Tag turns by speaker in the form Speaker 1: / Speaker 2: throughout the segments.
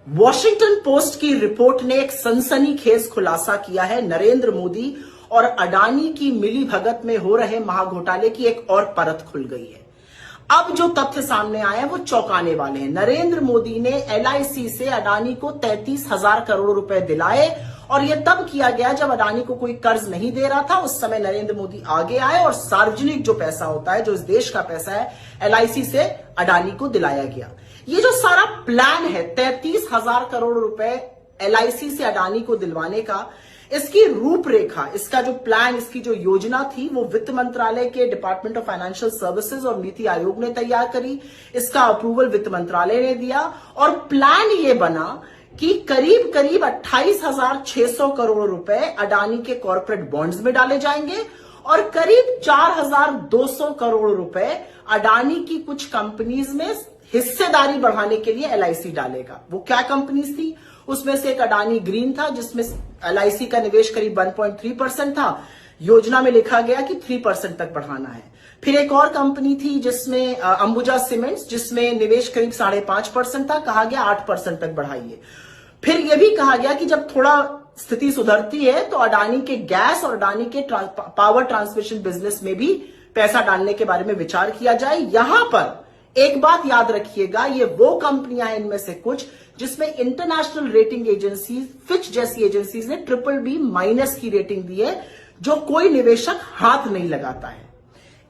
Speaker 1: Washington post की report ने एक सनसनीखेज खुलासा किया है। नरेंद्र मोदी और अडानी की मिलीभगत में हो रहे महाघोटाले की एक और परत खुल गई है। अब जो तथ्य सामने आए हैं वो चौंकाने वाले हैं। नरेंद्र मोदी ने एलआईसी से अडानी को 33,000 करोड़ रुपए दिलाए और यह तब किया गया जब अडानी को कोई कर्ज नहीं दे रहा था। उस समय नरेंद्र मोदी आगे आए और सार्वजनिक जो पैसा होता है, जो इस देश का पैसा है, एलआईसी से अडानी को दिलाया गया। ये जो सारा प्लान है 33,000 करोड़ रुपए एलआईसी से अडानी को दिलवाने का, इसकी रूपरेखा, इसका जो प्लान, इसकी जो योजना थी वो वित्त मंत्रालय के डिपार्टमेंट ऑफ फाइनेंशियल सर्विसेज और नीति आयोग ने तैयार करी। इसका अप्रूवल वित्त मंत्रालय ने दिया और प्लान ये बना कि करीब करीब 28,600 करोड़ रुपए अडानी के कॉर्पोरेट बॉन्ड्स में डाले जाएंगे और करीब 4,200 करोड़ रुपए अडानी की कुछ कंपनीज में हिस्सेदारी बढ़ाने के लिए एलआईसी डालेगा। वो क्या कंपनीज थी? उसमें से एक अडानी ग्रीन था जिसमें एलआईसी का निवेश करीब 1.3% था। योजना में लिखा गया कि 3% तक बढ़ाना है। फिर एक और कंपनी थी जिसमें अंबुजा सीमेंट्स, जिसमें निवेश करीब 5.5% था। कहा गया 8% तक बढ़ाइए। फिर यह भी कहा गया कि जब थोड़ा स्थिति सुधरती है तो अडानी के गैस और अडानी के पावर ट्रांसमिशन बिजनेस में भी पैसा डालने के बारे में विचार किया जाए। यहां पर एक बात याद रखिएगा, ये वो कंपनियां हैं इनमें से कुछ जिसमें इंटरनेशनल रेटिंग एजेंसी फिच जैसी एजेंसीज ने BBB- की रेटिंग दी है, जो कोई निवेशक हाथ नहीं लगाता है।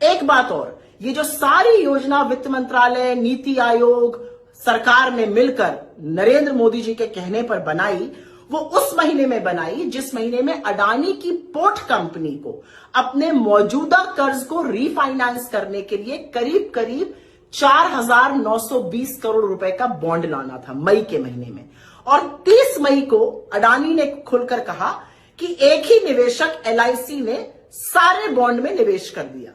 Speaker 1: एक बात और, ये जो सारी योजना वित्त मंत्रालय, नीति आयोग, सरकार ने मिलकर नरेंद्र मोदी जी के कहने पर बनाई, वो उस महीने में बनाई जिस महीने में अडानी की पोर्ट कंपनी को अपने मौजूदा कर्ज को रीफाइनेंस करने के लिए करीब करीब 4,920 करोड़ रुपए का बॉन्ड लाना था, मई के महीने में। और 30 मई को अडानी ने खुलकर कहा कि एक ही निवेशक एलआईसी ने सारे बॉन्ड में निवेश कर दिया।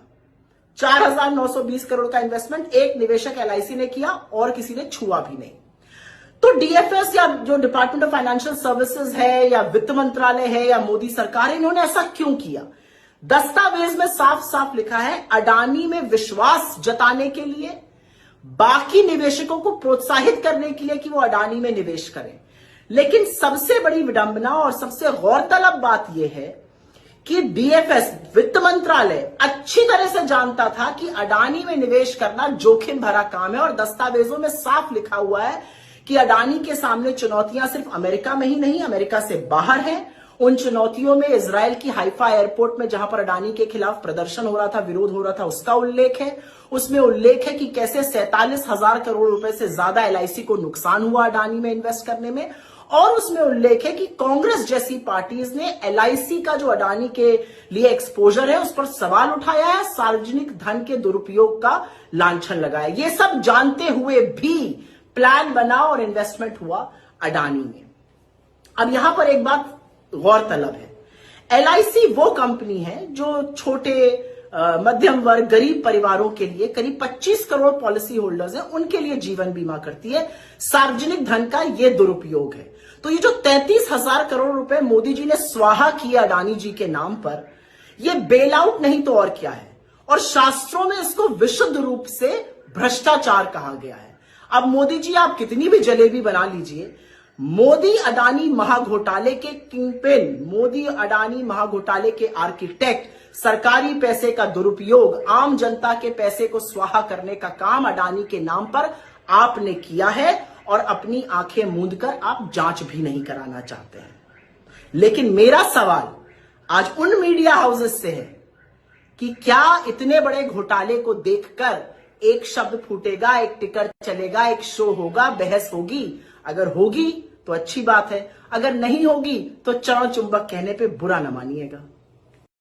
Speaker 1: 4,920 करोड़ का इन्वेस्टमेंट एक निवेशक एलआईसी ने किया और किसी ने छुआ भी नहीं। तो डीएफएस या जो डिपार्टमेंट ऑफ फाइनेंशियल सर्विसेज है या वित्त मंत्रालय है या मोदी सरकार, इन्होंने ऐसा क्यों किया? दस्तावेज में साफ साफ लिखा है, अडानी में विश्वास जताने के लिए, बाकी निवेशकों को प्रोत्साहित करने के लिए कि वो अडानी में निवेश करें। लेकिन सबसे बड़ी विडंबना और सबसे गौरतलब बात यह है कि डीएफएस, वित्त मंत्रालय, अच्छी तरह से जानता था कि अडानी में निवेश करना जोखिम भरा काम है और दस्तावेजों में साफ लिखा हुआ है कि अडानी के सामने चुनौतियां सिर्फ अमेरिका में ही नहीं, अमेरिका से बाहर हैं। उन चुनौतियों में इजराइल की हाइफा एयरपोर्ट में जहां पर अडानी के खिलाफ प्रदर्शन हो रहा था, विरोध हो रहा था, उसका उल्लेख है। उसमें उल्लेख है कि कैसे 47,000 करोड़ रुपए से ज्यादा एलआईसी को नुकसान हुआ अडानी में इन्वेस्ट करने में। और उसमें उल्लेख है कि कांग्रेस जैसी पार्टीज ने एलआईसी का जो अडानी के लिए एक्सपोजर है उस पर सवाल उठाया है, सार्वजनिक धन के दुरुपयोग का लांछन लगाया। ये सब जानते हुए भी प्लान बना और इन्वेस्टमेंट हुआ अडानी में। अब यहां पर एक बात गौरतलब है, एलआईसी वो कंपनी है जो छोटे मध्यम वर्ग, गरीब परिवारों के लिए, करीब 25 करोड़ पॉलिसी होल्डर्स हैं, उनके लिए जीवन बीमा करती है। सार्वजनिक धन का ये दुरुपयोग है। तो ये जो 33,000 करोड़ रुपए मोदी जी ने स्वाहा किए अडानी जी के नाम पर, ये बेल आउट नहीं तो और क्या है। और शास्त्रों में इसको विशुद्ध रूप से भ्रष्टाचार कहा गया है। अब मोदी जी आप कितनी भी जलेबी बना लीजिए, मोदी अडानी महाघोटाले के किंगपिन, मोदी अडानी महाघोटाले के आर्किटेक्ट, सरकारी पैसे का दुरुपयोग, आम जनता के पैसे को स्वाहा करने का काम अडानी के नाम पर आपने किया है और अपनी आंखें मूंद कर आप जांच भी नहीं कराना चाहते हैं। लेकिन मेरा सवाल आज उन मीडिया हाउसेस से है कि क्या इतने बड़े घोटाले को देखकर एक शब्द फूटेगा, एक टिकर चलेगा, एक शो होगा, बहस होगी? अगर होगी तो अच्छी बात है, अगर नहीं होगी तो चरण चुंबक कहने पे बुरा न मानिएगा।